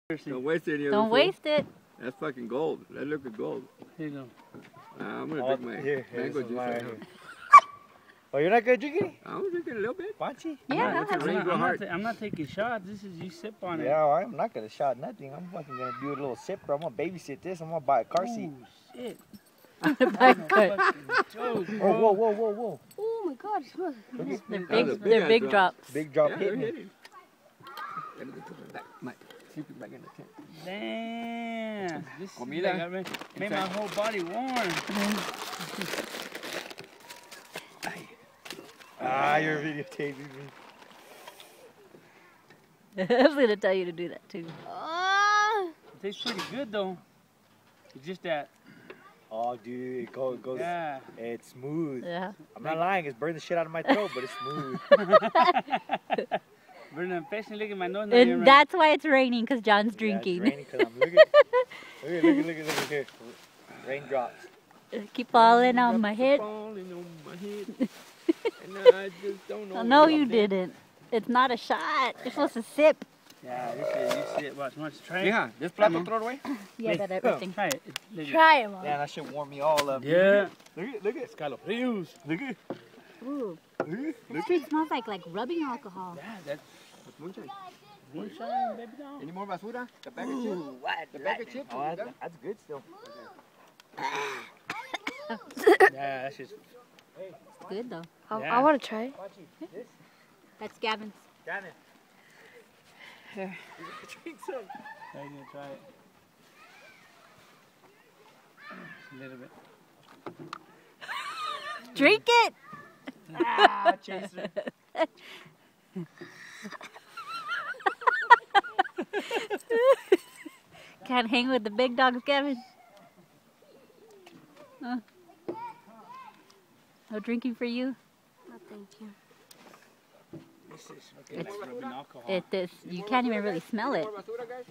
Don't waste any of it. Don't waste it. That's fucking gold. That look like gold. Here you go. I'm gonna drink my mango juice right now. Oh, you're not gonna drink it? I'm drinking a little bit. Panchi? Yeah, it's a rainbow heart. I'm not taking shots. This is you sip on it. Yeah, I'm not gonna shot nothing. I'm fucking gonna do a little sip, bro. I'm gonna babysit this. I'm gonna buy a car seat. Oh, shit. Joke, Oh, whoa. Oh my god, it smells. they're big drops. Big drop Yeah, hitting. they're hitting. Let me put it back. Mike, keep it back in the tent. Damn. This Comida. made my whole body warm. Ah, you're videotaping me. I was gonna tell you to do that too. It tastes pretty good though. It's just that. Oh, dude, it goes. Yeah. It's smooth. Yeah. I'm not lying. It's burned the shit out of my throat, but it's smooth. Burning a fish and look at my nose. And that's why it's raining, because John's Yeah, it's drinking. raining 'cause I'm look at here. Raindrops. Keep falling on my head. Falling on my head. And I just don't know. No, you didn't. It's not a shot. You're supposed to sip. Yeah, you see it. Watch, try it. Yeah, this plato throw it away. Yeah, that everything. Try it. Try it, Mom. Man, that shit warm me all up. Yeah. Look at Escalofríos. Look at Ooh. Look This shit smells like rubbing alcohol. Yeah, that's Moonshine. moonshine, baby doll. Any more basura? The bag of chips? The bag of chips? Oh, that's good still. Yeah, that's just. It's good though. Yeah. I want to try it. That's Gavin's. Gannon. Drink some. How you gonna try it? Just a little bit. Drink it! Ah, chaser. Can't hang with the big dogs, Gavin. No drinking for you? No, thank you. This is okay, like rubbing alcohol. You can't even really smell it. More basura, guys?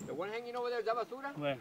The one hanging over there is that basura? Where?